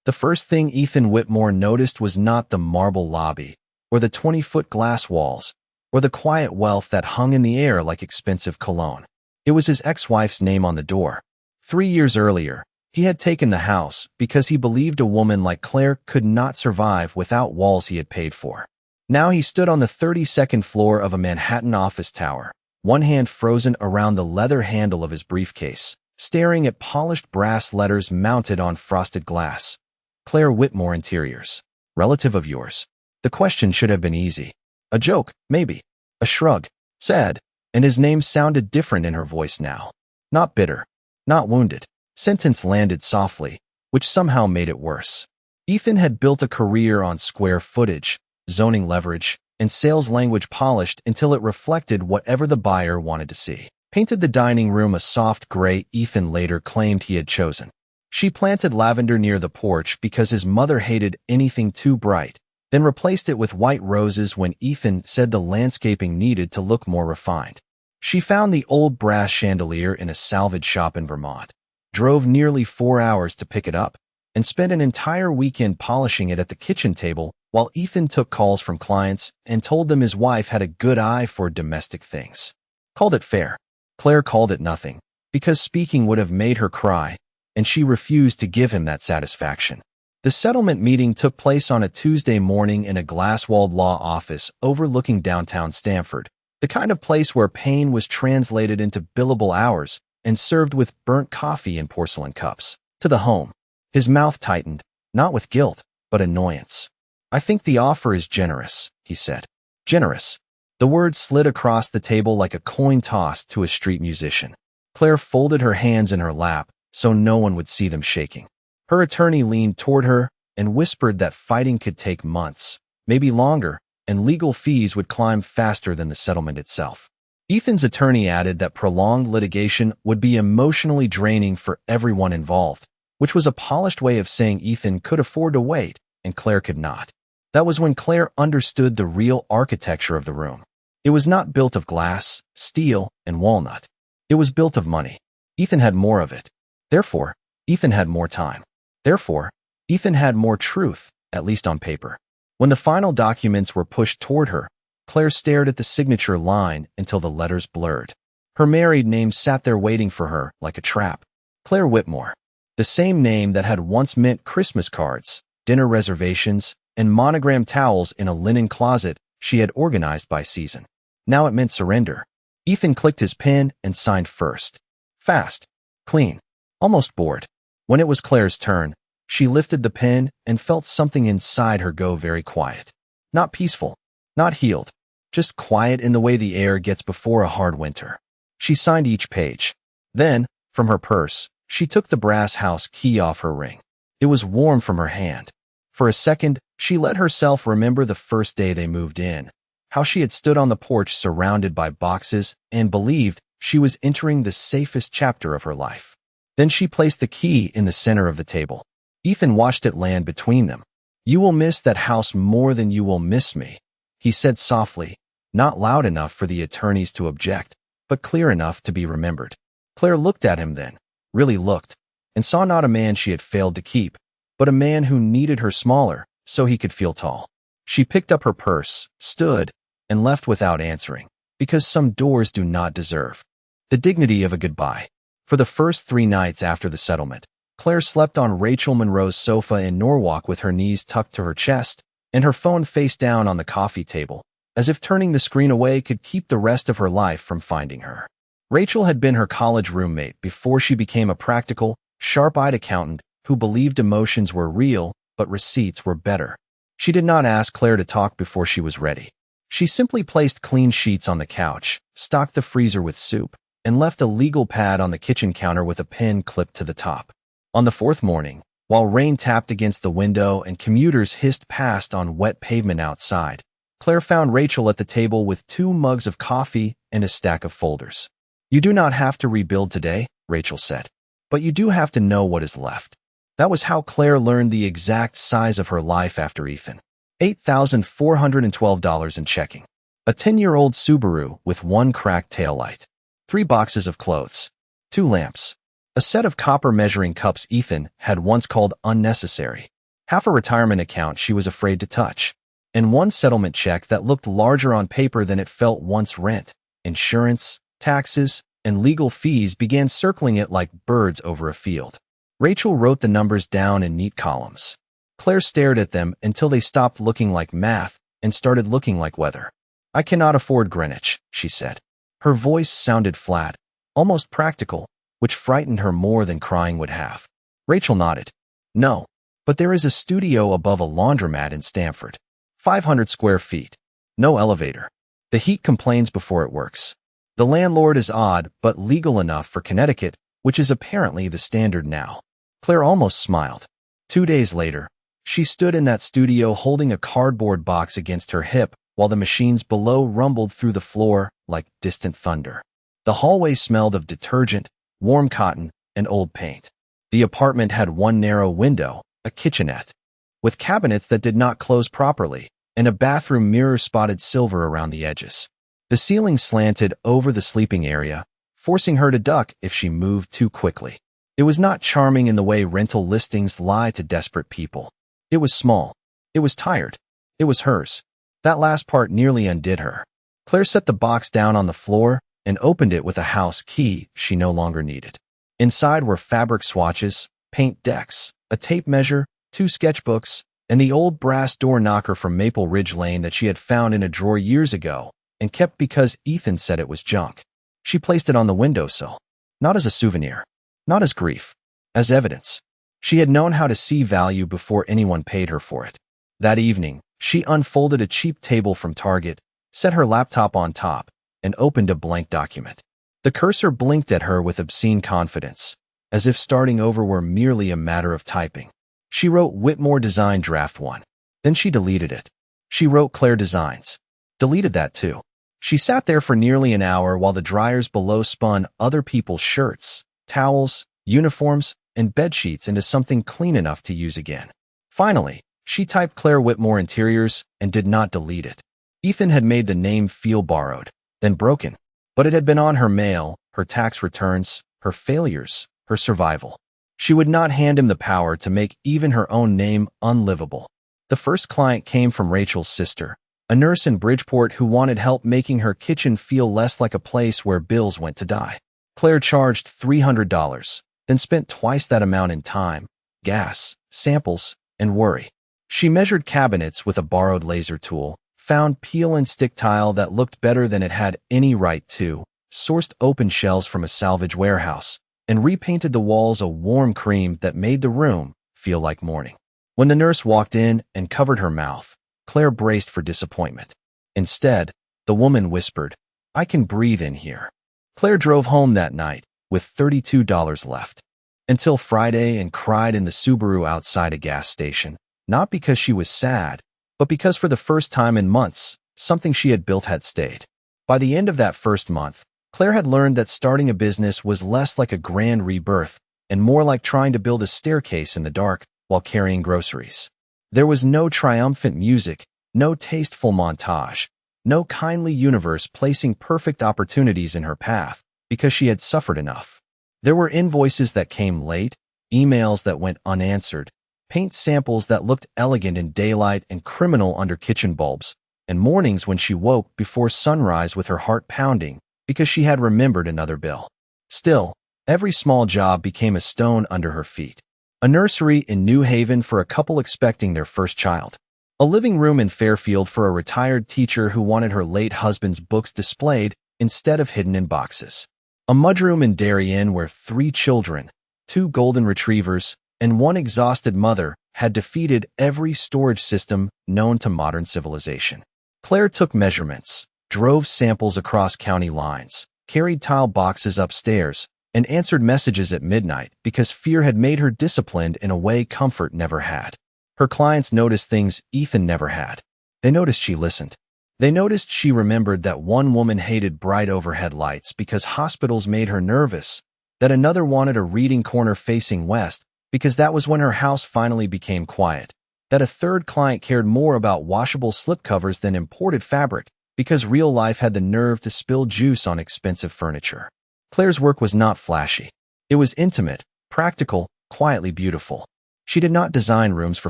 The first thing Ethan Whitmore noticed was not the marble lobby, or the 20-foot glass walls, or the quiet wealth that hung in the air like expensive cologne. It was his ex-wife's name on the door. 3 years earlier, he had taken the house because he believed a woman like Claire could not survive without walls he had paid for. Now he stood on the 32nd floor of a Manhattan office tower, one hand frozen around the leather handle of his briefcase, staring at polished brass letters mounted on frosted glass. Claire Whitmore Interiors. Relative of yours. The question should have been easy. A joke, maybe. A shrug. Sad. And his name sounded different in her voice now. Not bitter. Not wounded. Sentence landed softly, which somehow made it worse. Ethan had built a career on square footage, zoning leverage, and sales language polished until it reflected whatever the buyer wanted to see. Painted the dining room a soft gray Ethan later claimed he had chosen. She planted lavender near the porch because his mother hated anything too bright, then replaced it with white roses when Ethan said the landscaping needed to look more refined. She found the old brass chandelier in a salvage shop in Vermont, drove nearly 4 hours to pick it up, and spent an entire weekend polishing it at the kitchen table while Ethan took calls from clients and told them his wife had a good eye for domestic things. Called it fair. Claire called it nothing, because speaking would have made her cry, and she refused to give him that satisfaction. The settlement meeting took place on a Tuesday morning in a glass-walled law office overlooking downtown Stamford, the kind of place where pain was translated into billable hours and served with burnt coffee in porcelain cups. To the home. His mouth tightened, not with guilt, but annoyance. I think the offer is generous, he said. Generous. The word slid across the table like a coin toss to a street musician. Claire folded her hands in her lap so no one would see them shaking. Her attorney leaned toward her and whispered that fighting could take months, maybe longer, and legal fees would climb faster than the settlement itself. Ethan's attorney added that prolonged litigation would be emotionally draining for everyone involved, which was a polished way of saying Ethan could afford to wait and Claire could not. That was when Claire understood the real architecture of the room. It was not built of glass, steel, and walnut. It was built of money. Ethan had more of it. Therefore, Ethan had more time. Therefore, Ethan had more truth, at least on paper. When the final documents were pushed toward her, Claire stared at the signature line until the letters blurred. Her married name sat there waiting for her like a trap. Claire Whitmore. The same name that had once meant Christmas cards, dinner reservations, and monogram towels in a linen closet she had organized by season. Now it meant surrender. Ethan clicked his pen and signed first. Fast. Clean. Almost bored. When it was Claire's turn, she lifted the pen and felt something inside her go very quiet. Not peaceful. Not healed. Just quiet in the way the air gets before a hard winter. She signed each page. Then, from her purse, she took the brass house key off her ring. It was warm from her hand. For a second, she let herself remember the first day they moved in, how she had stood on the porch surrounded by boxes and believed she was entering the safest chapter of her life. Then she placed the key in the center of the table. Ethan watched it land between them. You will miss that house more than you will miss me, he said softly, not loud enough for the attorneys to object, but clear enough to be remembered. Claire looked at him then, really looked, and saw not a man she had failed to keep, but a man who needed her smaller so he could feel tall. She picked up her purse, stood, and left without answering, because some doors do not deserve the dignity of a goodbye. For the first 3 nights after the settlement, Claire slept on Rachel Monroe's sofa in Norwalk with her knees tucked to her chest and her phone face down on the coffee table, as if turning the screen away could keep the rest of her life from finding her. Rachel had been her college roommate before she became a practical, sharp-eyed accountant who believed emotions were real but receipts were better. She did not ask Claire to talk before she was ready. She simply placed clean sheets on the couch, stocked the freezer with soup, and left a legal pad on the kitchen counter with a pen clipped to the top. On the 4th morning, while rain tapped against the window and commuters hissed past on wet pavement outside, Claire found Rachel at the table with 2 mugs of coffee and a stack of folders. You do not have to rebuild today, Rachel said, but you do have to know what is left. That was how Claire learned the exact size of her life after Ethan. $8,412 in checking. A 10-year-old Subaru with 1 cracked taillight. 3 boxes of clothes. 2 lamps. A set of copper measuring cups Ethan had once called unnecessary. half a retirement account she was afraid to touch, and one settlement check that looked larger on paper than it felt once. Rent, insurance, taxes, and legal fees began circling it like birds over a field. Rachel wrote the numbers down in neat columns. Claire stared at them until they stopped looking like math and started looking like weather. "I cannot afford Greenwich," she said. Her voice sounded flat, almost practical, which frightened her more than crying would have. Rachel nodded. "No, but there is a studio above a laundromat in Stamford. 500 square feet. No elevator. The heat complains before it works. The landlord is odd, but legal enough for Connecticut, which is apparently the standard now." Claire almost smiled. 2 days later, she stood in that studio holding a cardboard box against her hip while the machines below rumbled through the floor like distant thunder. The hallway smelled of detergent, warm cotton, and old paint. The apartment had one narrow window, a kitchenette, with cabinets that did not close properly, and a bathroom mirror spotted silver around the edges. The ceiling slanted over the sleeping area, forcing her to duck if she moved too quickly. It was not charming in the way rental listings lie to desperate people. It was small. It was tired. It was hers. That last part nearly undid her. Claire set the box down on the floor and opened it with a house key she no longer needed. Inside were fabric swatches, paint decks, a tape measure, 2 sketchbooks, and the old brass door knocker from Maple Ridge Lane that she had found in a drawer years ago and kept because Ethan said it was junk. She placed it on the windowsill, not as a souvenir, not as grief, as evidence. She had known how to see value before anyone paid her for it. That evening, she unfolded a cheap table from Target, set her laptop on top, and opened a blank document. The cursor blinked at her with obscene confidence, as if starting over were merely a matter of typing. She wrote Whitmore Design Draft 1. Then she deleted it. She wrote Claire Designs. Deleted that too. She sat there for nearly an hour while the dryers below spun other people's shirts, towels, uniforms, and bedsheets into something clean enough to use again. Finally, she typed Claire Whitmore Interiors and did not delete it. Ethan had made the name feel borrowed, then broken, but it had been on her mail, her tax returns, her failures, her survival. She would not hand him the power to make even her own name unlivable. The first client came from Rachel's sister, a nurse in Bridgeport who wanted help making her kitchen feel less like a place where bills went to die. Claire charged $300, then spent twice that amount in time, gas, samples, and worry. She measured cabinets with a borrowed laser tool, found peel and stick tile that looked better than it had any right to, sourced open shelves from a salvage warehouse, and repainted the walls a warm cream that made the room feel like morning. When the nurse walked in and covered her mouth, Claire braced for disappointment. Instead, the woman whispered, "I can breathe in here." Claire drove home that night with $32 left. Until Friday and cried in the Subaru outside a gas station, not because she was sad, but because for the first time in months, something she had built had stayed. By the end of that first month, Claire had learned that starting a business was less like a grand rebirth and more like trying to build a staircase in the dark while carrying groceries. There was no triumphant music, no tasteful montage, no kindly universe placing perfect opportunities in her path because she had suffered enough. There were invoices that came late, emails that went unanswered, paint samples that looked elegant in daylight and criminal under kitchen bulbs, and mornings when she woke before sunrise with her heart pounding because she had remembered another bill. Still, every small job became a stone under her feet. A nursery in New Haven for a couple expecting their first child. A living room in Fairfield for a retired teacher who wanted her late husband's books displayed instead of hidden in boxes. A mudroom in Darien where 3 children, 2 golden retrievers, and 1 exhausted mother had defeated every storage system known to modern civilization. Claire took measurements, drove samples across county lines, carried tile boxes upstairs, and answered messages at midnight because fear had made her disciplined in a way comfort never had. Her clients noticed things Ethan never had. They noticed she listened. They noticed she remembered that one woman hated bright overhead lights because hospitals made her nervous, that another wanted a reading corner facing west because that was when her house finally became quiet, that a third client cared more about washable slipcovers than imported fabric because real life had the nerve to spill juice on expensive furniture. Claire's work was not flashy. It was intimate, practical, quietly beautiful. She did not design rooms for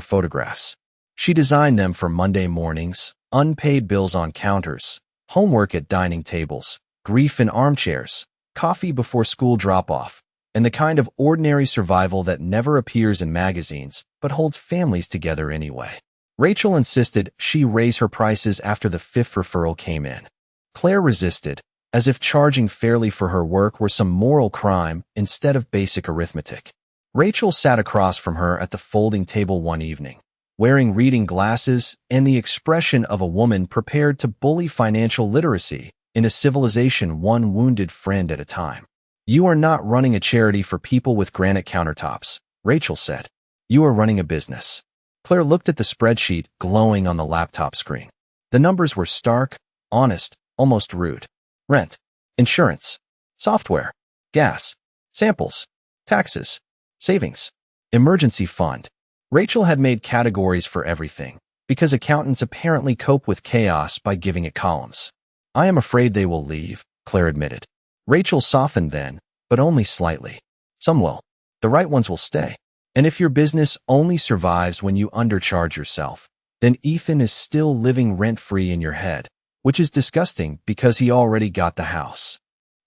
photographs. She designed them for Monday mornings, unpaid bills on counters, homework at dining tables, grief in armchairs, coffee before school drop-off, and the kind of ordinary survival that never appears in magazines but holds families together anyway. Rachel insisted she raise her prices after the fifth referral came in. Claire resisted, as if charging fairly for her work were some moral crime instead of basic arithmetic. Rachel sat across from her at the folding table one evening, wearing reading glasses and the expression of a woman prepared to bully financial literacy in a civilization one wounded friend at a time. "You are not running a charity for people with granite countertops," Rachel said. "You are running a business." Claire looked at the spreadsheet glowing on the laptop screen. The numbers were stark, honest, almost rude. Rent, insurance, software, gas, samples, taxes, savings, emergency fund. Rachel had made categories for everything, because accountants apparently cope with chaos by giving it columns. "I am afraid they will leave," Claire admitted. Rachel softened then, but only slightly. "Some will. The right ones will stay. And if your business only survives when you undercharge yourself, then Ethan is still living rent-free in your head, which is disgusting because he already got the house."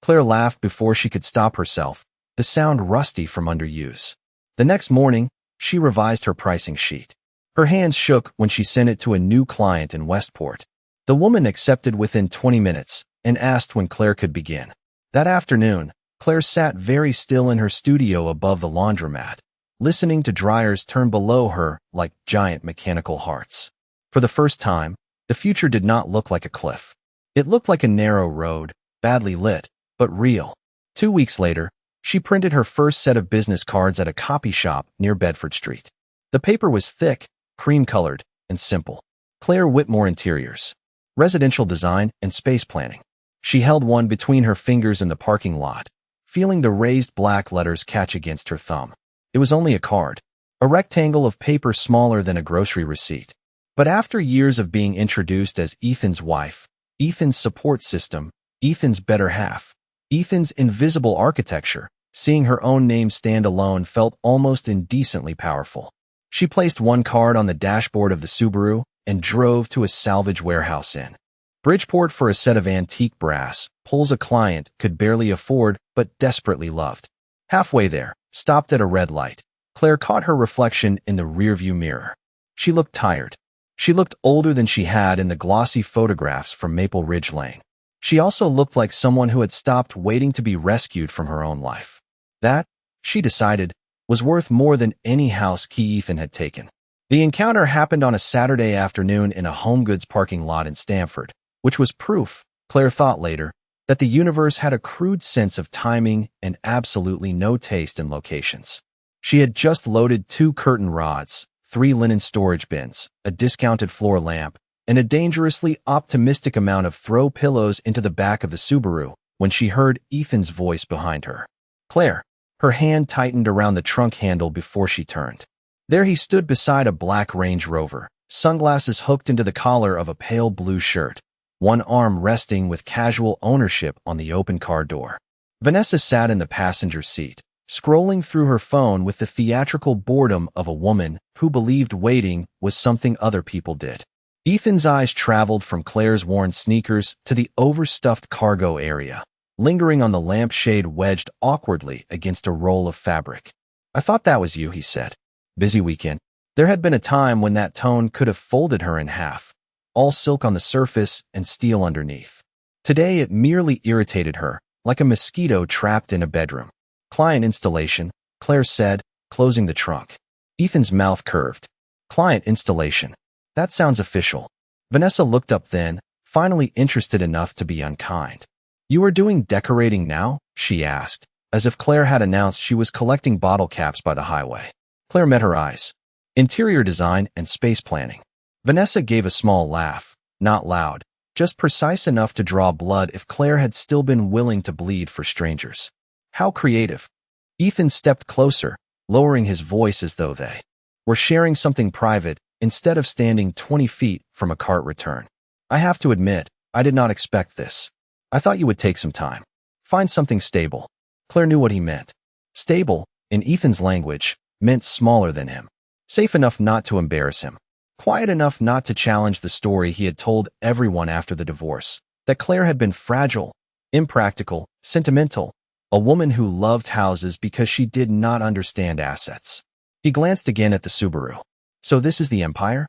Claire laughed before she could stop herself, the sound rusty from underuse. The next morning, she revised her pricing sheet. Her hands shook when she sent it to a new client in Westport. The woman accepted within 20 minutes and asked when Claire could begin. That afternoon, Claire sat very still in her studio above the laundromat, listening to dryers turn below her like giant mechanical hearts. For the first time, the future did not look like a cliff. It looked like a narrow road, badly lit, but real. 2 weeks later, she printed her first set of business cards at a copy shop near Bedford Street. The paper was thick, cream-colored, and simple. Claire Whitmore Interiors, Residential Design and Space Planning. She held one between her fingers in the parking lot, feeling the raised black letters catch against her thumb. It was only a card, a rectangle of paper smaller than a grocery receipt. But after years of being introduced as Ethan's wife, Ethan's support system, Ethan's better half, Ethan's invisible architecture, seeing her own name stand alone felt almost indecently powerful. She placed one card on the dashboard of the Subaru and drove to a salvage warehouse in Bridgeport for a set of antique brass poles a client could barely afford but desperately loved. Halfway there, stopped at a red light, Claire caught her reflection in the rearview mirror. She looked tired. She looked older than she had in the glossy photographs from Maple Ridge Lane. She also looked like someone who had stopped waiting to be rescued from her own life. That, she decided, was worth more than any house key Ethan had taken. The encounter happened on a Saturday afternoon in a HomeGoods parking lot in Stamford, which was proof, Claire thought later, that the universe had a crude sense of timing and absolutely no taste in locations. She had just loaded 2 curtain rods, 3 linen storage bins, a discounted floor lamp, and a dangerously optimistic amount of throw pillows into the back of the Subaru when she heard Ethan's voice behind her. "Claire." Her hand tightened around the trunk handle before she turned. There he stood beside a black Range Rover, sunglasses hooked into the collar of a pale blue shirt, one arm resting with casual ownership on the open car door. Vanessa sat in the passenger seat, scrolling through her phone with the theatrical boredom of a woman who believed waiting was something other people did. Ethan's eyes traveled from Claire's worn sneakers to the overstuffed cargo area, lingering on the lampshade wedged awkwardly against a roll of fabric. "I thought that was you," he said. "Busy weekend." There had been a time when that tone could have folded her in half, all silk on the surface and steel underneath. Today it merely irritated her, like a mosquito trapped in a bedroom. "Client installation," Claire said, closing the trunk. Ethan's mouth curved. "Client installation. That sounds official." Vanessa looked up then, finally interested enough to be unkind. "You are doing decorating now?" she asked, as if Claire had announced she was collecting bottle caps by the highway. Claire met her eyes. "Interior design and space planning." Vanessa gave a small laugh, not loud, just precise enough to draw blood if Claire had still been willing to bleed for strangers. "How creative." Ethan stepped closer, lowering his voice as though they were sharing something private instead of standing 20 feet from a cart return. "I have to admit, I did not expect this. I thought you would take some time. Find something stable." Claire knew what he meant. Stable, in Ethan's language, meant smaller than him. Safe enough not to embarrass him. Quiet enough not to challenge the story he had told everyone after the divorce, that Claire had been fragile, impractical, sentimental, a woman who loved houses because she did not understand assets. He glanced again at the Subaru. So this is the empire?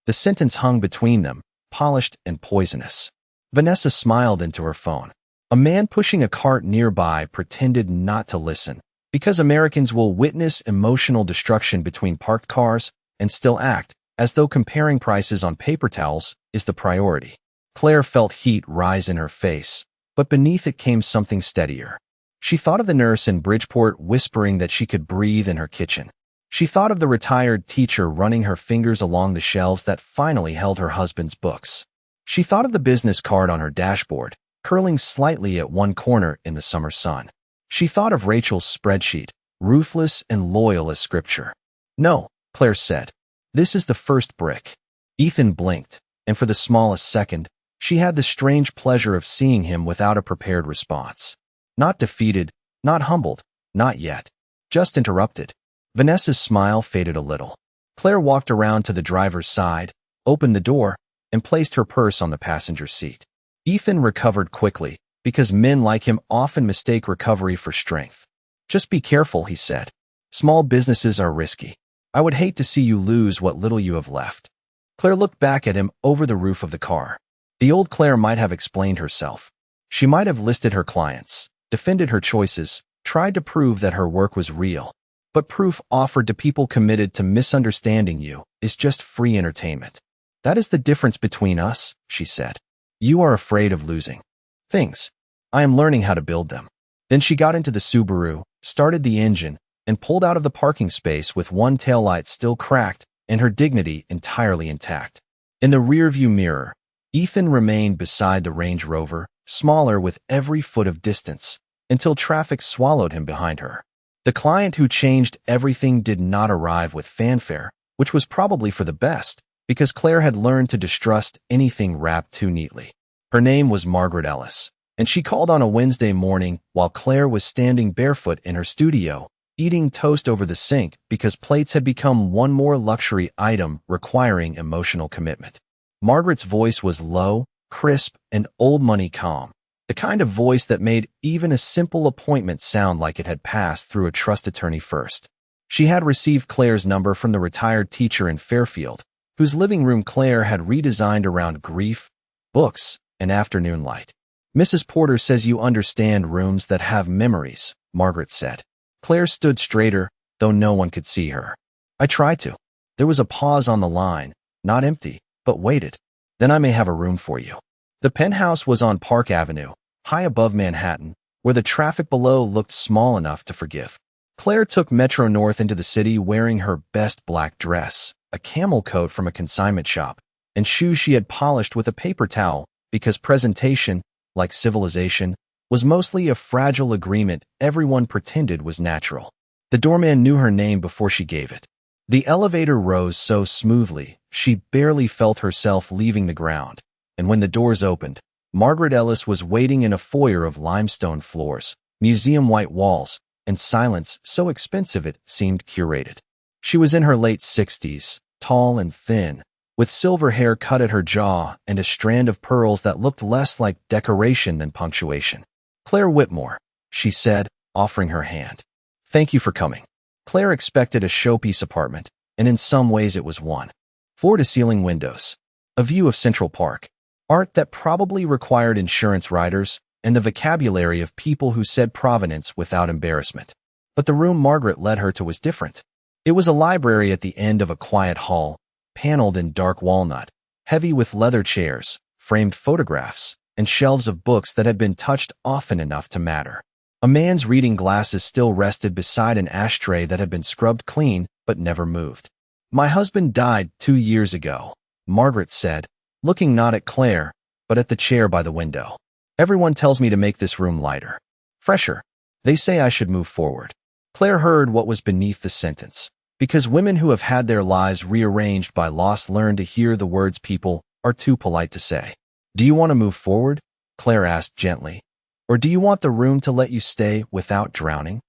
The sentence hung between them, polished and poisonous. Vanessa smiled into her phone. A man pushing a cart nearby pretended not to listen, because Americans will witness emotional destruction between parked cars and still act as though comparing prices on paper towels is the priority. Claire felt heat rise in her face, but beneath it came something steadier. She thought of the nurse in Bridgeport whispering that she could breathe in her kitchen. She thought of the retired teacher running her fingers along the shelves that finally held her husband's books. She thought of the business card on her dashboard, curling slightly at one corner in the summer sun. She thought of Rachel's spreadsheet, ruthless and loyal as scripture. No, Claire said. This is the first brick. Ethan blinked, and for the smallest second, she had the strange pleasure of seeing him without a prepared response. Not defeated, not humbled, not yet. Just interrupted. Vanessa's smile faded a little. Claire walked around to the driver's side, opened the door, and placed her purse on the passenger seat. Ethan recovered quickly, because men like him often mistake recovery for strength. Just be careful, he said. Small businesses are risky. I would hate to see you lose what little you have left. Claire looked back at him over the roof of the car. The old Claire might have explained herself. She might have listed her clients, defended her choices, tried to prove that her work was real. But proof offered to people committed to misunderstanding you is just free entertainment. That is the difference between us, she said. You are afraid of losing things. I am learning how to build them. Then she got into the Subaru, started the engine, and pulled out of the parking space with one taillight still cracked and her dignity entirely intact. In the rearview mirror, Ethan remained beside the Range Rover, smaller with every foot of distance, until traffic swallowed him behind her. The client who changed everything did not arrive with fanfare, which was probably for the best, because Claire had learned to distrust anything wrapped too neatly. Her name was Margaret Ellis, and she called on a Wednesday morning while Claire was standing barefoot in her studio, eating toast over the sink because plates had become one more luxury item requiring emotional commitment. Margaret's voice was low, crisp, and old money calm, the kind of voice that made even a simple appointment sound like it had passed through a trust attorney first. She had received Claire's number from the retired teacher in Fairfield, whose living room Claire had redesigned around grief, books, and afternoon light. Mrs. Porter says you understand rooms that have memories, Margaret said. Claire stood straighter, though no one could see her. I try to. There was a pause on the line, not empty, but waited. Then I may have a room for you. The penthouse was on Park Avenue, high above Manhattan, where the traffic below looked small enough to forgive. Claire took Metro North into the city wearing her best black dress, a camel coat from a consignment shop, and shoes she had polished with a paper towel, because presentation, like civilization, was mostly a fragile agreement everyone pretended was natural. The doorman knew her name before she gave it. The elevator rose so smoothly, she barely felt herself leaving the ground, and when the doors opened, Margaret Ellis was waiting in a foyer of limestone floors, museum-white walls, and silence so expensive it seemed curated. She was in her late 60s, tall and thin, with silver hair cut at her jaw and a strand of pearls that looked less like decoration than punctuation. Claire Whitmore, she said, offering her hand. Thank you for coming. Claire expected a showpiece apartment, and in some ways it was one. Floor-to-ceiling windows, a view of Central Park, art that probably required insurance riders, and the vocabulary of people who said provenance without embarrassment. But the room Margaret led her to was different. It was a library at the end of a quiet hall, paneled in dark walnut, heavy with leather chairs, framed photographs, and shelves of books that had been touched often enough to matter. A man's reading glasses still rested beside an ashtray that had been scrubbed clean but never moved. My husband died 2 years ago, Margaret said, looking not at Claire, but at the chair by the window. Everyone tells me to make this room lighter, fresher. They say I should move forward. Claire heard what was beneath the sentence, because women who have had their lives rearranged by loss learn to hear the words people are too polite to say. Do you want to move forward? Claire asked gently. Or do you want the room to let you stay without drowning?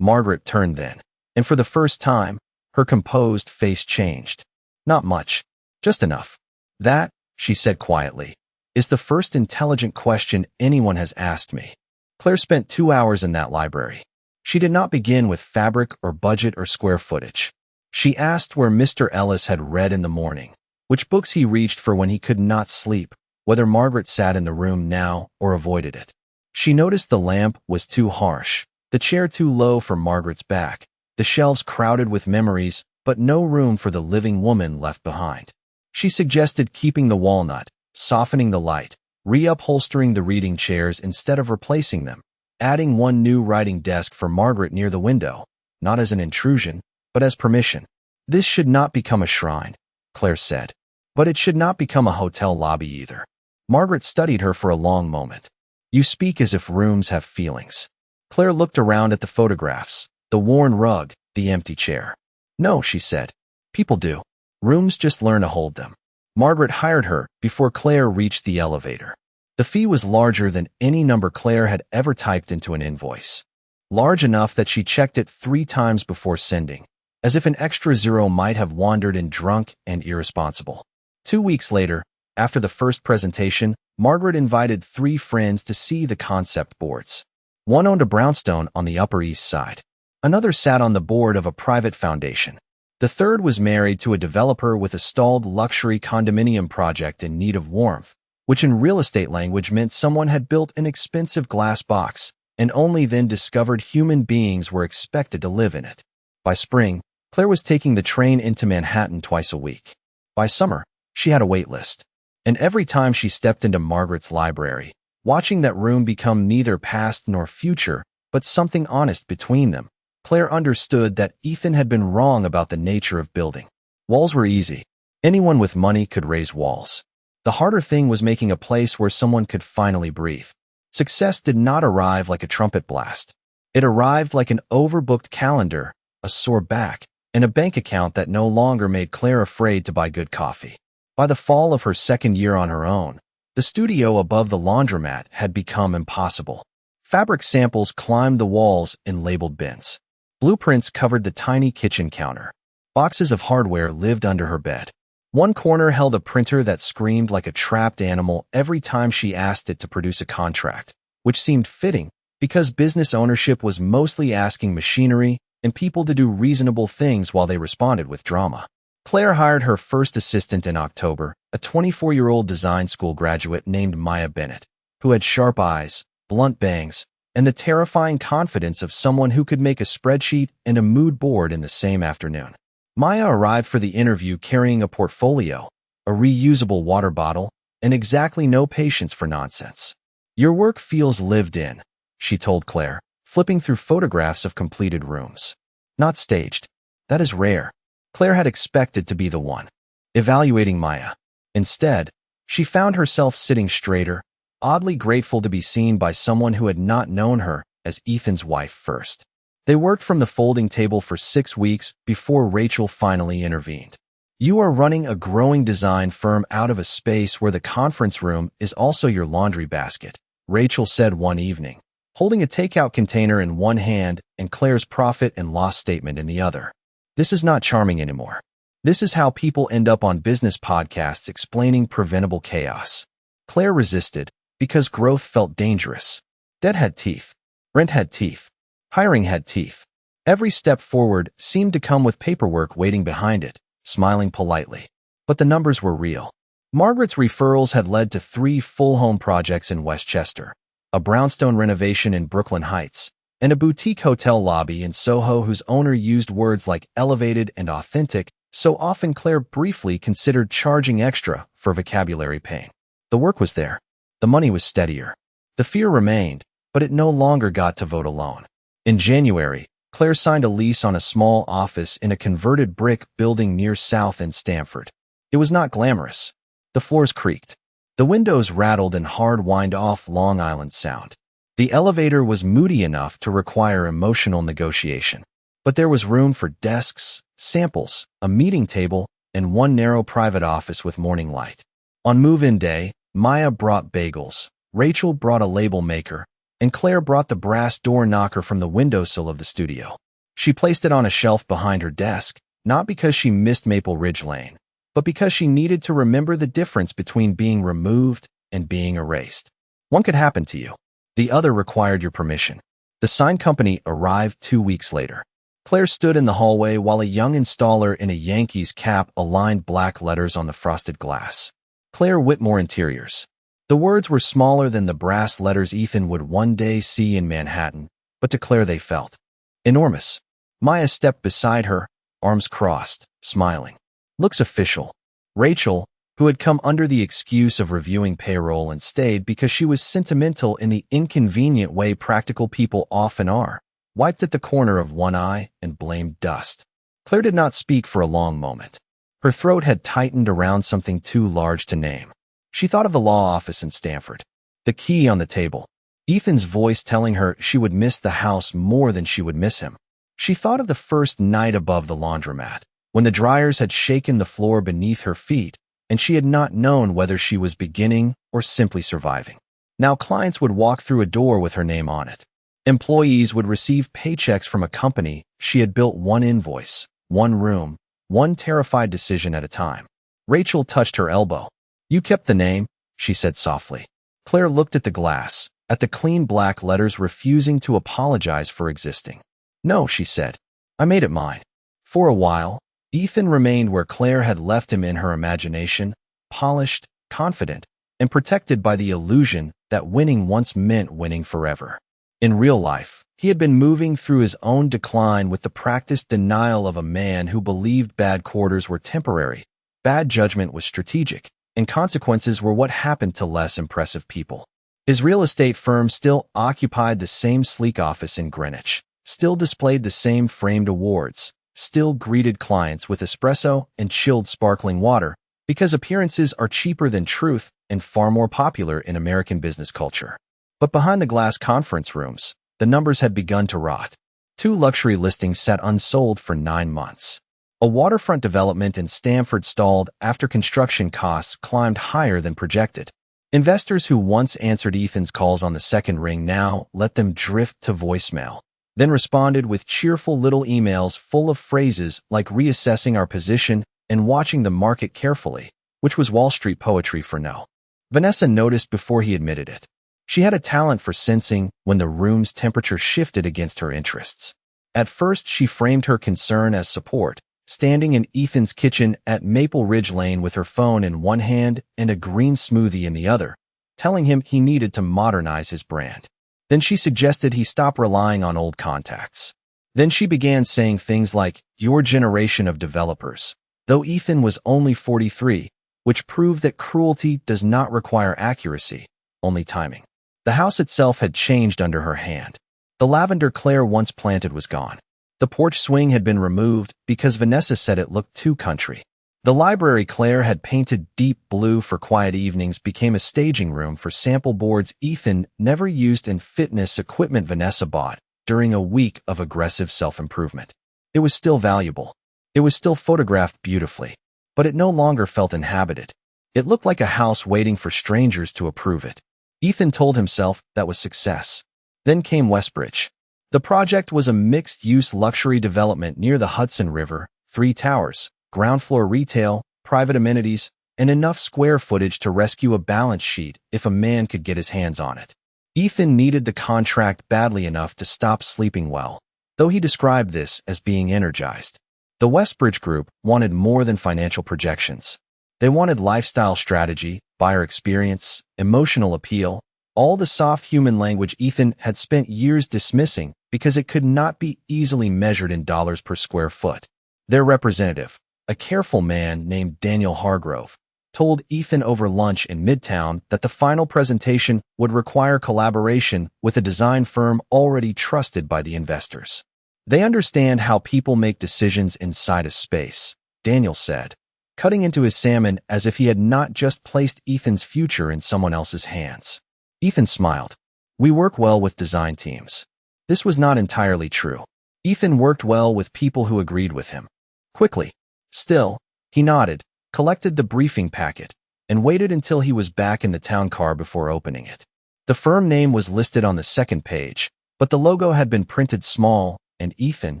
Margaret turned then, and for the first time, Her composed face changed. Not much. Just enough. That, she said quietly, is the first intelligent question anyone has asked me. Claire spent 2 hours in that library. She did not begin with fabric or budget or square footage. She asked where Mr. Ellis had read in the morning, which books he reached for when he could not sleep, whether Margaret sat in the room now or avoided it. She noticed the lamp was too harsh, the chair too low for Margaret's back, the shelves crowded with memories, but no room for the living woman left behind. She suggested keeping the walnut, softening the light, reupholstering the reading chairs instead of replacing them, adding one new writing desk for Margaret near the window, not as an intrusion, but as permission. This should not become a shrine, Claire said, but it should not become a hotel lobby either. Margaret studied her for a long moment. You speak as if rooms have feelings. Claire looked around at the photographs, the worn rug, the empty chair. No, she said. People do. Rooms just learn to hold them. Margaret hired her before Claire reached the elevator. The fee was larger than any number Claire had ever typed into an invoice. Large enough that she checked it 3 times before sending, as if an extra zero might have wandered in drunk and irresponsible. 2 weeks later, after the first presentation, Margaret invited 3 friends to see the concept boards. One owned a brownstone on the Upper East Side. Another sat on the board of a private foundation. The third was married to a developer with a stalled luxury condominium project in need of warmth, which in real estate language meant someone had built an expensive glass box and only then discovered human beings were expected to live in it. By spring, Claire was taking the train into Manhattan twice a week. By summer, she had a wait list. And every time she stepped into Margaret's library, watching that room become neither past nor future, but something honest between them, Claire understood that Ethan had been wrong about the nature of building. Walls were easy. Anyone with money could raise walls. The harder thing was making a place where someone could finally breathe. Success did not arrive like a trumpet blast. It arrived like an overbooked calendar, a sore back, and a bank account that no longer made Claire afraid to buy good coffee. By the fall of her second year on her own, the studio above the laundromat had become impossible. Fabric samples climbed the walls in labeled bins. Blueprints covered the tiny kitchen counter. Boxes of hardware lived under her bed. One corner held a printer that screamed like a trapped animal every time she asked it to produce a contract, which seemed fitting because business ownership was mostly asking machinery and people to do reasonable things while they responded with drama. Claire hired her first assistant in October, a 24-year-old design school graduate named Maya Bennett, who had sharp eyes, blunt bangs, and the terrifying confidence of someone who could make a spreadsheet and a mood board in the same afternoon. Maya arrived for the interview carrying a portfolio, a reusable water bottle, and exactly no patience for nonsense. Your work feels lived in, she told Claire, flipping through photographs of completed rooms. Not staged. That is rare. Claire had expected to be the one evaluating Maya. Instead, she found herself sitting straighter, oddly grateful to be seen by someone who had not known her as Ethan's wife first. They worked from the folding table for 6 weeks before Rachel finally intervened. You are running a growing design firm out of a space where the conference room is also your laundry basket, Rachel said one evening, holding a takeout container in one hand and Claire's profit and loss statement in the other. This is not charming anymore. This is how people end up on business podcasts explaining preventable chaos. Claire resisted because growth felt dangerous. Debt had teeth. Rent had teeth. Hiring had teeth. Every step forward seemed to come with paperwork waiting behind it, smiling politely. But the numbers were real. Margaret's referrals had led to 3 full home projects in Westchester, a brownstone renovation in Brooklyn Heights, and a boutique hotel lobby in Soho whose owner used words like elevated and authentic, so often Claire briefly considered charging extra for vocabulary pain. The work was there. The money was steadier. The fear remained, but it no longer got to vote alone. In January, Claire signed a lease on a small office in a converted brick building near South and Stamford. It was not glamorous. The floors creaked. The windows rattled and hard wind-off Long Island Sound. The elevator was moody enough to require emotional negotiation. But there was room for desks, samples, a meeting table, and one narrow private office with morning light. On move-in day, Maya brought bagels, Rachel brought a label maker, and Claire brought the brass door knocker from the windowsill of the studio. She placed it on a shelf behind her desk, not because she missed Maple Ridge Lane, but because she needed to remember the difference between being removed and being erased. One could happen to you. The other required your permission. The sign company arrived 2 weeks later. Claire stood in the hallway while a young installer in a Yankees cap aligned black letters on the frosted glass. Claire Whitmore Interiors. The words were smaller than the brass letters Ethan would one day see in Manhattan, but to Claire they felt enormous. Maya stepped beside her, arms crossed, smiling. Looks official. Rachel, who had come under the excuse of reviewing payroll and stayed because she was sentimental in the inconvenient way practical people often are, wiped at the corner of one eye and blamed dust. Claire did not speak for a long moment. Her throat had tightened around something too large to name. She thought of the law office in Stamford. The key on the table. Ethan's voice telling her she would miss the house more than she would miss him. She thought of the first night above the laundromat, when the dryers had shaken the floor beneath her feet, and she had not known whether she was beginning or simply surviving. Now clients would walk through a door with her name on it. Employees would receive paychecks from a company she had built one invoice, one room, one terrified decision at a time. Rachel touched her elbow. You kept the name, she said softly. Claire looked at the glass, at the clean black letters refusing to apologize for existing. No, she said. I made it mine. For a while, Ethan remained where Claire had left him in her imagination, polished, confident, and protected by the illusion that winning once meant winning forever. In real life, he had been moving through his own decline with the practiced denial of a man who believed bad quarters were temporary, bad judgment was strategic, and consequences were what happened to less impressive people. His real estate firm still occupied the same sleek office in Greenwich, still displayed the same framed awards, still greeted clients with espresso and chilled sparkling water, because appearances are cheaper than truth and far more popular in American business culture. But behind the glass conference rooms, the numbers had begun to rot. 2 luxury listings sat unsold for 9 months. A waterfront development in Stamford stalled after construction costs climbed higher than projected. Investors who once answered Ethan's calls on the second ring now let them drift to voicemail, then responded with cheerful little emails full of phrases like reassessing our position and watching the market carefully, which was Wall Street poetry for no. Vanessa noticed before he admitted it. She had a talent for sensing when the room's temperature shifted against her interests. At first, she framed her concern as support, standing in Ethan's kitchen at Maple Ridge Lane with her phone in one hand and a green smoothie in the other, telling him he needed to modernize his brand. Then she suggested he stop relying on old contacts. Then she began saying things like, your generation of developers, though Ethan was only 43, which proved that cruelty does not require accuracy, only timing. The house itself had changed under her hand. The lavender Claire once planted was gone. The porch swing had been removed because Vanessa said it looked too country. The library Claire had painted deep blue for quiet evenings became a staging room for sample boards Ethan never used and fitness equipment Vanessa bought during a week of aggressive self-improvement. It was still valuable. It was still photographed beautifully, but it no longer felt inhabited. It looked like a house waiting for strangers to approve it. Ethan told himself that was success. Then came Westbridge. The project was a mixed-use luxury development near the Hudson River, 3 towers, ground floor retail, private amenities, and enough square footage to rescue a balance sheet if a man could get his hands on it. Ethan needed the contract badly enough to stop sleeping well, though he described this as being energized. The Westbridge Group wanted more than financial projections. They wanted lifestyle strategy, buyer experience, emotional appeal, all the soft human language Ethan had spent years dismissing because it could not be easily measured in dollars per square foot. Their representative, a careful man named Daniel Hargrove, told Ethan over lunch in Midtown that the final presentation would require collaboration with a design firm already trusted by the investors. They understand how people make decisions inside a space, Daniel said, cutting into his salmon as if he had not just placed Ethan's future in someone else's hands. Ethan smiled. We work well with design teams. This was not entirely true. Ethan worked well with people who agreed with him. Quickly. Still, he nodded, collected the briefing packet, and waited until he was back in the town car before opening it. The firm name was listed on the second page, but the logo had been printed small, and Ethan,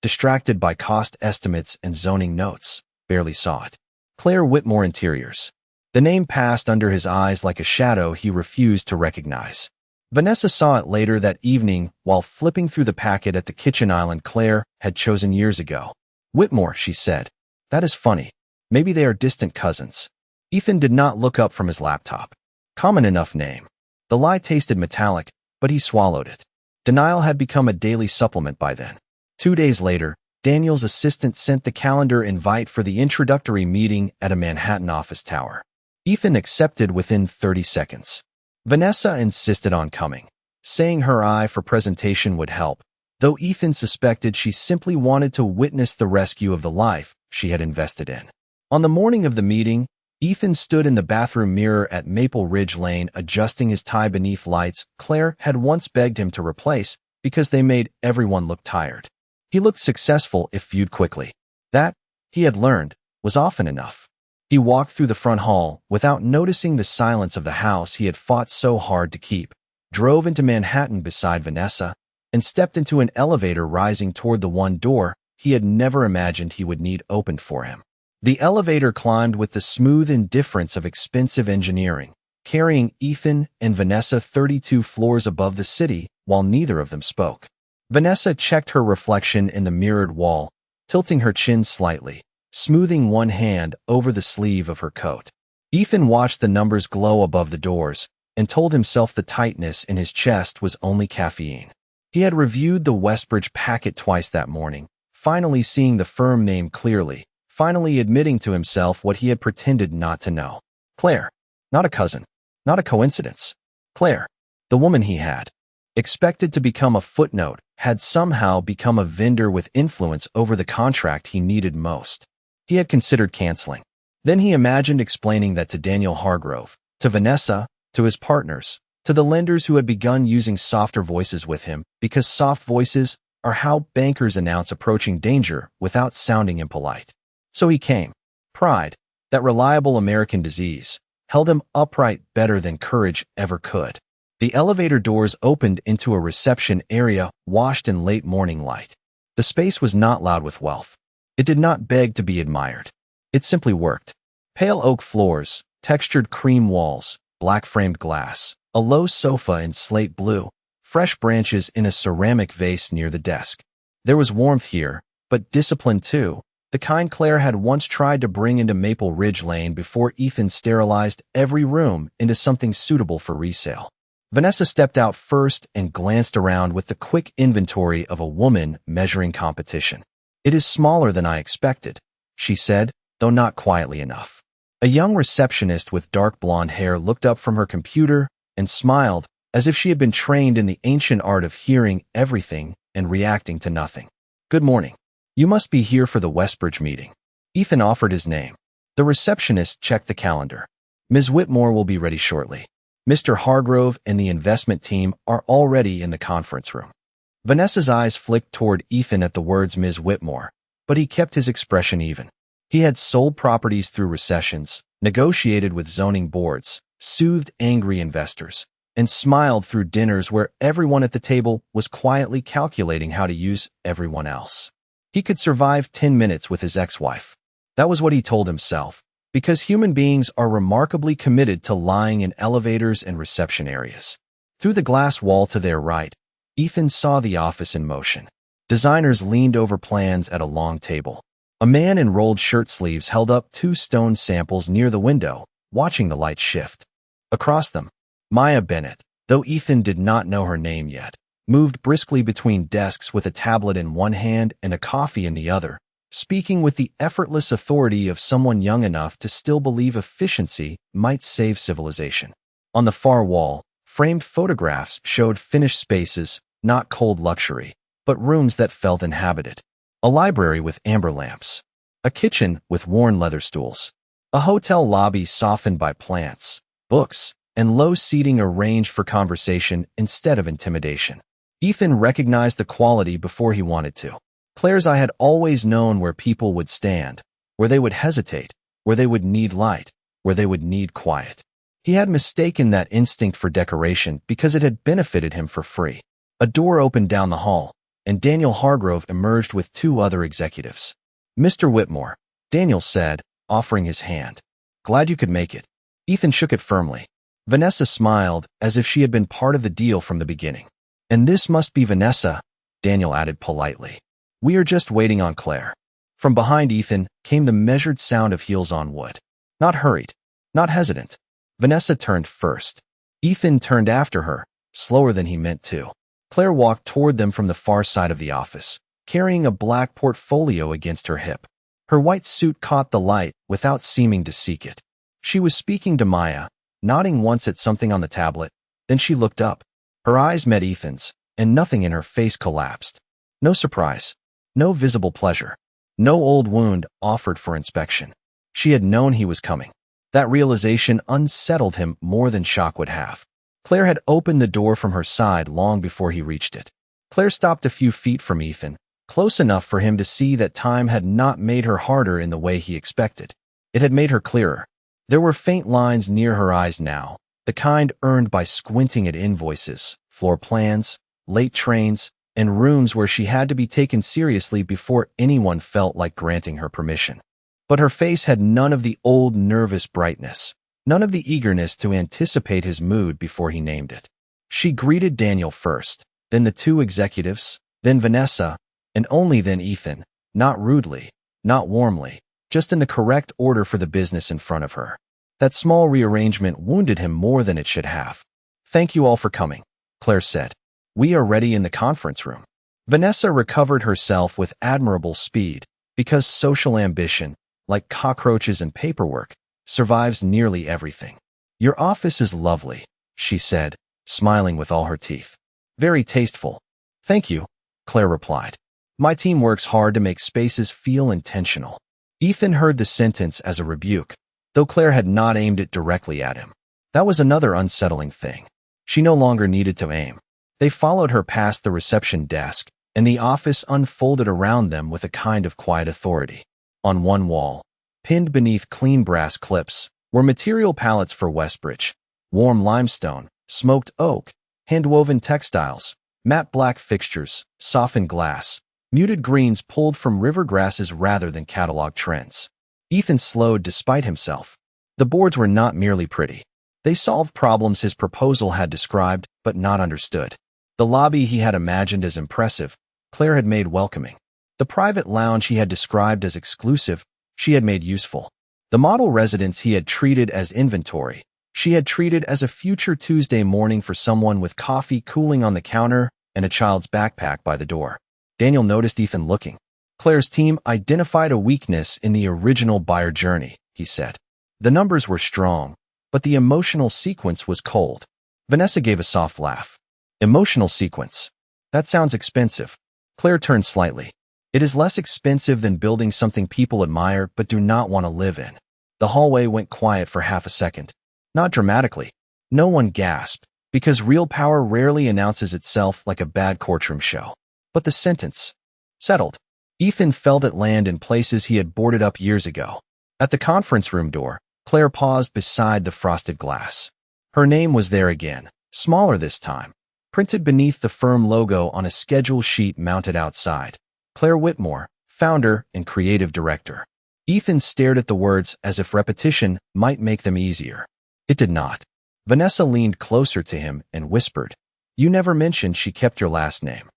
distracted by cost estimates and zoning notes, barely saw it. Claire Whitmore Interiors. The name passed under his eyes like a shadow he refused to recognize. Vanessa saw it later that evening while flipping through the packet at the kitchen island Claire had chosen years ago. Whitmore, she said. That is funny. Maybe they are distant cousins. Ethan did not look up from his laptop. Common enough name. The lie tasted metallic, but he swallowed it. Denial had become a daily supplement by then. 2 days later, Daniel's assistant sent the calendar invite for the introductory meeting at a Manhattan office tower. Ethan accepted within 30 seconds. Vanessa insisted on coming, saying her eye for presentation would help, though Ethan suspected she simply wanted to witness the rescue of the life she had invested in. On the morning of the meeting, Ethan stood in the bathroom mirror at Maple Ridge Lane adjusting his tie beneath lights Claire had once begged him to replace because they made everyone look tired. He looked successful if viewed quickly. That, he had learned, was often enough. He walked through the front hall without noticing the silence of the house he had fought so hard to keep, drove into Manhattan beside Vanessa, and stepped into an elevator rising toward the one door he had never imagined he would need opened for him. The elevator climbed with the smooth indifference of expensive engineering, carrying Ethan and Vanessa 32 floors above the city while neither of them spoke. Vanessa checked her reflection in the mirrored wall, tilting her chin slightly, smoothing one hand over the sleeve of her coat. Ethan watched the numbers glow above the doors and told himself the tightness in his chest was only caffeine. He had reviewed the Westbridge packet twice that morning, finally seeing the firm name clearly, finally admitting to himself what he had pretended not to know. Claire. Not a cousin. Not a coincidence. Claire. The woman he had expected to become a footnote had somehow become a vendor with influence over the contract he needed most. He had considered canceling. Then he imagined explaining that to Daniel Hargrove, to Vanessa, to his partners, to the lenders who had begun using softer voices with him, because soft voices are how bankers announce approaching danger without sounding impolite. So he came. Pride, that reliable American disease, held him upright better than courage ever could. The elevator doors opened into a reception area washed in late morning light. The space was not loud with wealth. It did not beg to be admired. It simply worked. Pale oak floors, textured cream walls, black-framed glass, a low sofa in slate blue, fresh branches in a ceramic vase near the desk. There was warmth here, but discipline too, the kind Claire had once tried to bring into Maple Ridge Lane before Ethan sterilized every room into something suitable for resale. Vanessa stepped out first and glanced around with the quick inventory of a woman measuring competition. It is smaller than I expected, she said, though not quietly enough. A young receptionist with dark blonde hair looked up from her computer and smiled as if she had been trained in the ancient art of hearing everything and reacting to nothing. Good morning. You must be here for the Westbridge meeting. Ethan offered his name. The receptionist checked the calendar. Ms. Whitmore will be ready shortly. Mr. Hargrove and the investment team are already in the conference room. Vanessa's eyes flicked toward Ethan at the words Ms. Whitmore, but he kept his expression even. He had sold properties through recessions, negotiated with zoning boards, soothed angry investors, and smiled through dinners where everyone at the table was quietly calculating how to use everyone else. He could survive 10 minutes with his ex-wife. That was what he told himself, because human beings are remarkably committed to lying in elevators and reception areas. Through the glass wall to their right, Ethan saw the office in motion. Designers leaned over plans at a long table. A man in rolled shirt sleeves held up 2 stone samples near the window, watching the light shift. Across them, Maya Bennett, though Ethan did not know her name yet, moved briskly between desks with a tablet in one hand and a coffee in the other, speaking with the effortless authority of someone young enough to still believe efficiency might save civilization. On the far wall, framed photographs showed finished spaces, not cold luxury, but rooms that felt inhabited. A library with amber lamps. A kitchen with worn leather stools. A hotel lobby softened by plants, books, and low seating arranged for conversation instead of intimidation. Ethan recognized the quality before he wanted to. Claire's eye had always known where people would stand, where they would hesitate, where they would need light, where they would need quiet. He had mistaken that instinct for decoration because it had benefited him for free. A door opened down the hall, and Daniel Hargrove emerged with two other executives. "Mr. Whitmore," Daniel said, offering his hand. "Glad you could make it." Ethan shook it firmly. Vanessa smiled, as if she had been part of the deal from the beginning. "And this must be Vanessa," Daniel added politely. "We are just waiting on Claire." From behind Ethan came the measured sound of heels on wood. Not hurried, not hesitant. Vanessa turned first. Ethan turned after her, slower than he meant to. Claire walked toward them from the far side of the office, carrying a black portfolio against her hip. Her white suit caught the light without seeming to seek it. She was speaking to Maya, nodding once at something on the tablet, then she looked up. Her eyes met Ethan's, and nothing in her face collapsed. No surprise, no visible pleasure, no old wound offered for inspection. She had known he was coming. That realization unsettled him more than shock would have. Claire had opened the door from her side long before he reached it. Claire stopped a few feet from Ethan, close enough for him to see that time had not made her harder in the way he expected. It had made her clearer. There were faint lines near her eyes now, the kind earned by squinting at invoices, floor plans, late trains, and rooms where she had to be taken seriously before anyone felt like granting her permission. But her face had none of the old nervous brightness, none of the eagerness to anticipate his mood before he named it. She greeted Daniel first, then the two executives, then Vanessa, and only then Ethan, not rudely, not warmly, just in the correct order for the business in front of her. That small rearrangement wounded him more than it should have. "Thank you all for coming," Claire said. "We are ready in the conference room." Vanessa recovered herself with admirable speed, because social ambition, like cockroaches and paperwork, survives nearly everything. "Your office is lovely," she said, smiling with all her teeth. "Very tasteful." "Thank you," Claire replied. "My team works hard to make spaces feel intentional." Ethan heard the sentence as a rebuke, though Claire had not aimed it directly at him. That was another unsettling thing. She no longer needed to aim. They followed her past the reception desk, and the office unfolded around them with a kind of quiet authority. On one wall, pinned beneath clean brass clips, were material palettes for Westbridge, warm limestone, smoked oak, hand-woven textiles, matte black fixtures, softened glass, muted greens pulled from river grasses rather than catalog trends. Ethan slowed despite himself. The boards were not merely pretty. They solved problems his proposal had described but not understood. The lobby he had imagined as impressive, Claire had made welcoming. The private lounge he had described as exclusive, she had made useful. The model residence he had treated as inventory, she had treated as a future Tuesday morning for someone with coffee cooling on the counter and a child's backpack by the door. Daniel noticed Ethan looking. Claire's team identified a weakness in the original buyer journey, he said. The numbers were strong, but the emotional sequence was cold. Vanessa gave a soft laugh. Emotional sequence. That sounds expensive. Claire turned slightly. It is less expensive than building something people admire but do not want to live in. The hallway went quiet for half a second. Not dramatically. No one gasped, because real power rarely announces itself like a bad courtroom show. But the sentence settled. Ethan felt it land in places he had boarded up years ago. At the conference room door, Claire paused beside the frosted glass. Her name was there again, smaller this time, printed beneath the firm logo on a schedule sheet mounted outside. Claire Whitmore, founder and creative director. Ethan stared at the words as if repetition might make them easier. It did not. Vanessa leaned closer to him and whispered, "You never mentioned she kept your last name."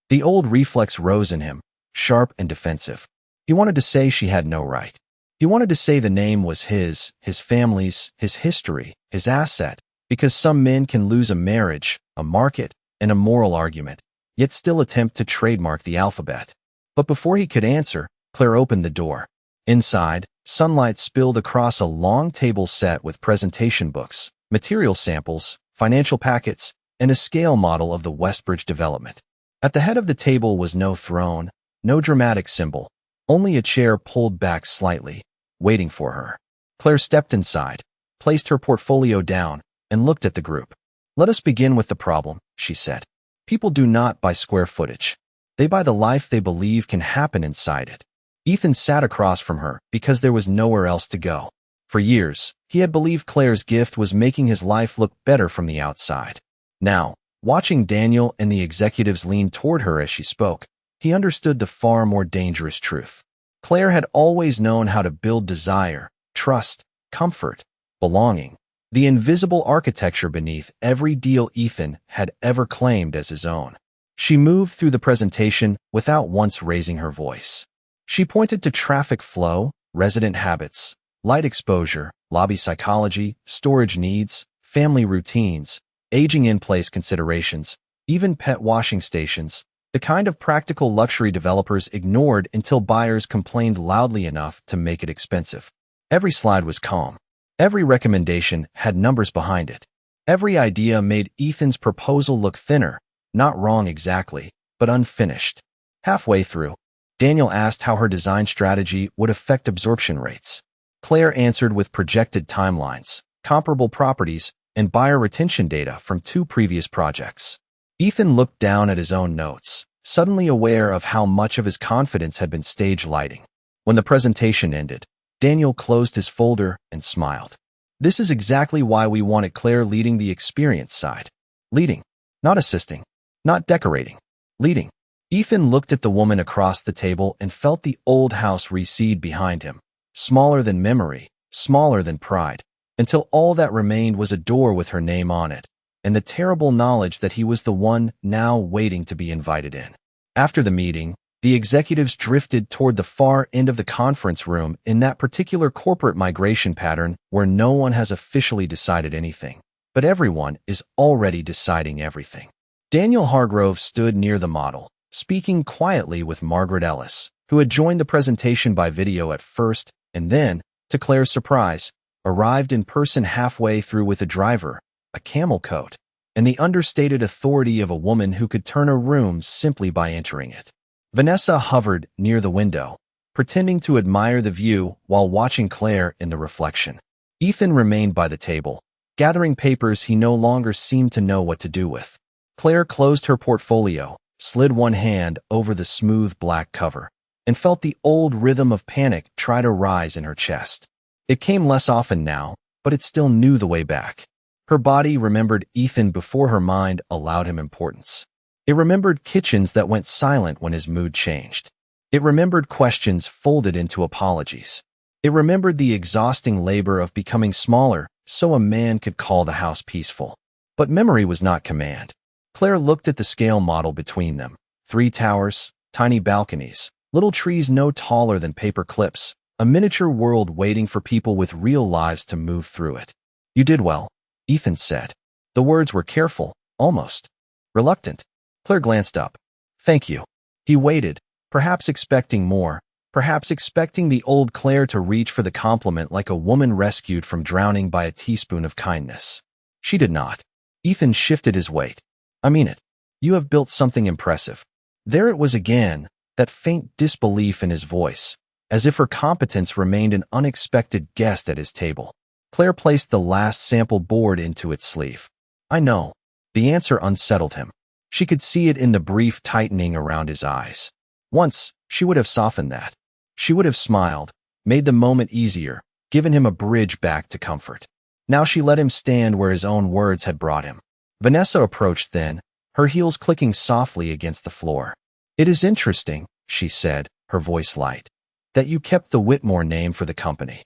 The old reflex rose in him, sharp and defensive. He wanted to say she had no right. He wanted to say the name was his family's, his history, his asset, because some men can lose a marriage, a market, and a moral argument, yet still attempt to trademark the alphabet. But before he could answer, Claire opened the door. Inside, sunlight spilled across a long table set with presentation books, material samples, financial packets, and a scale model of the Westbridge development. At the head of the table was no throne, no dramatic symbol, only a chair pulled back slightly, waiting for her. Claire stepped inside, placed her portfolio down, and looked at the group. "Let us begin with the problem," she said. "People do not buy square footage. They buy the life they believe can happen inside it." Ethan sat across from her because there was nowhere else to go. For years, he had believed Claire's gift was making his life look better from the outside. Now, Watching Daniel and the executives lean toward her as she spoke, he understood the far more dangerous truth. Claire had always known how to build desire, trust, comfort, belonging, the invisible architecture beneath every deal Ethan had ever claimed as his own. She moved through the presentation without once raising her voice. She pointed to traffic flow, resident habits, light exposure, lobby psychology, storage needs, family routines, aging in-place considerations, even pet washing stations, the kind of practical luxury developers ignored until buyers complained loudly enough to make it expensive. Every slide was calm. Every recommendation had numbers behind it. Every idea made Ethan's proposal look thinner, not wrong exactly, but unfinished. Halfway through, Daniel asked how her design strategy would affect absorption rates. Claire answered with projected timelines, comparable properties, and buyer retention data from 2 previous projects. Ethan looked down at his own notes, suddenly aware of how much of his confidence had been stage lighting. When the presentation ended, Daniel closed his folder and smiled. This is exactly why we wanted Claire leading the experience side. Leading, not assisting, not decorating, leading. Ethan looked at the woman across the table and felt the old house recede behind him, smaller than memory, smaller than pride, until all that remained was a door with her name on it, and the terrible knowledge that he was the one now waiting to be invited in. After the meeting, the executives drifted toward the far end of the conference room in that particular corporate migration pattern where no one has officially decided anything, but everyone is already deciding everything. Daniel Hargrove stood near the model, speaking quietly with Margaret Ellis, who had joined the presentation by video at first and then, to Claire's surprise, arrived in person halfway through with a driver, a camel coat, and the understated authority of a woman who could turn a room simply by entering it. Vanessa hovered near the window, pretending to admire the view while watching Claire in the reflection. Ethan remained by the table, gathering papers he no longer seemed to know what to do with. Claire closed her portfolio, slid one hand over the smooth black cover, and felt the old rhythm of panic try to rise in her chest. It came less often now, but it still knew the way back. Her body remembered Ethan before her mind allowed him importance. It remembered kitchens that went silent when his mood changed. It remembered questions folded into apologies. It remembered the exhausting labor of becoming smaller so a man could call the house peaceful. But memory was not command. Claire looked at the scale model between them. 3 towers, tiny balconies, little trees no taller than paper clips, a miniature world waiting for people with real lives to move through it. You did well, Ethan said. The words were careful, almost reluctant. Claire glanced up. Thank you. He waited, perhaps expecting more, perhaps expecting the old Claire to reach for the compliment like a woman rescued from drowning by a teaspoon of kindness. She did not. Ethan shifted his weight. I mean it. You have built something impressive. There it was again, that faint disbelief in his voice, as if her competence remained an unexpected guest at his table. Claire placed the last sample board into its sleeve. I know. The answer unsettled him. She could see it in the brief tightening around his eyes. Once, she would have softened that. She would have smiled, made the moment easier, given him a bridge back to comfort. Now she let him stand where his own words had brought him. Vanessa approached then, her heels clicking softly against the floor. It is interesting, she said, her voice light, that you kept the Whitmore name for the company.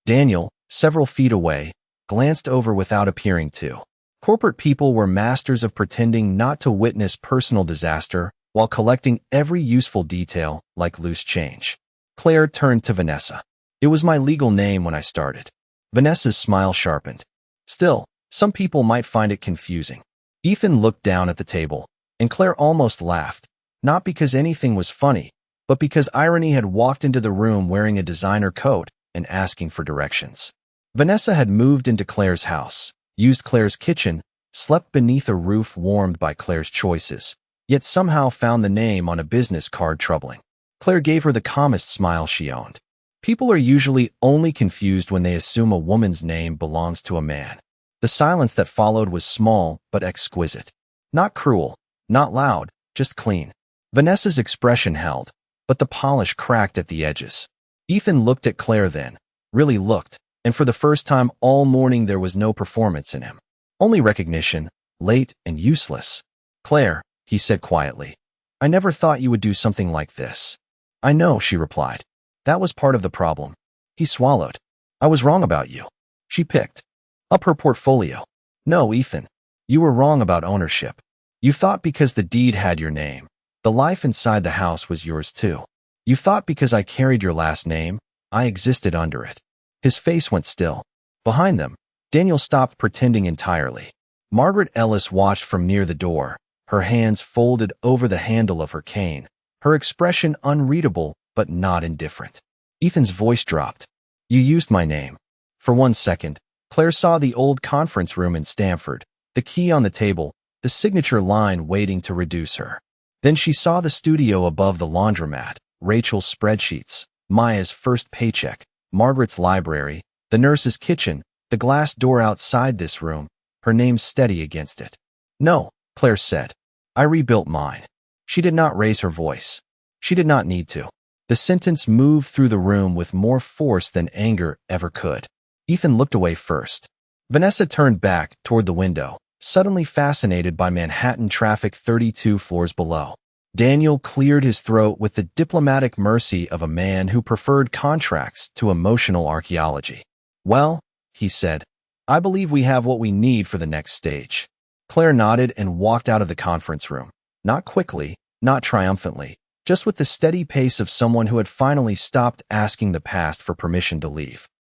Daniel, several feet away, glanced over without appearing to. Corporate people were masters of pretending not to witness personal disaster while collecting every useful detail like loose change. Claire turned to Vanessa. It was my legal name when I started. Vanessa's smile sharpened. Still, some people might find it confusing. Ethan looked down at the table, and Claire almost laughed, not because anything was funny, but because irony had walked into the room wearing a designer coat and asking for directions. Vanessa had moved into Claire's house, used Claire's kitchen, slept beneath a roof warmed by Claire's choices, yet somehow found the name on a business card troubling. Claire gave her the calmest smile she owned. People are usually only confused when they assume a woman's name belongs to a man. The silence that followed was small but exquisite. Not cruel, not loud, just clean. Vanessa's expression held, but the polish cracked at the edges. Ethan looked at Claire then, really looked, and for the first time all morning there was no performance in him. Only recognition, late and useless. Claire, he said quietly, I never thought you would do something like this. I know, she replied. That was part of the problem. He swallowed. I was wrong about you. She picked up her portfolio. No, Ethan. You were wrong about ownership. You thought because the deed had your name, the life inside the house was yours too. You thought because I carried your last name, I existed under it. His face went still. Behind them, Daniel stopped pretending entirely. Margaret Ellis watched from near the door, her hands folded over the handle of her cane, her expression unreadable but not indifferent. Ethan's voice dropped. You used my name. For 1 second, Claire saw the old conference room in Stamford, the key on the table, the signature line waiting to reduce her. Then she saw the studio above the laundromat, Rachel's spreadsheets, Maya's first paycheck, Margaret's library, the nurse's kitchen, the glass door outside this room, her name steady against it. No, Claire said. I rebuilt mine. She did not raise her voice. She did not need to. The sentence moved through the room with more force than anger ever could. Ethan looked away first. Vanessa turned back toward the window, suddenly fascinated by Manhattan traffic 32 floors below. Daniel cleared his throat with the diplomatic mercy of a man who preferred contracts to emotional archaeology. Well, he said, I believe we have what we need for the next stage. Claire nodded and walked out of the conference room. Not quickly, not triumphantly, just with the steady pace of someone who had finally stopped asking the past for permission to leave.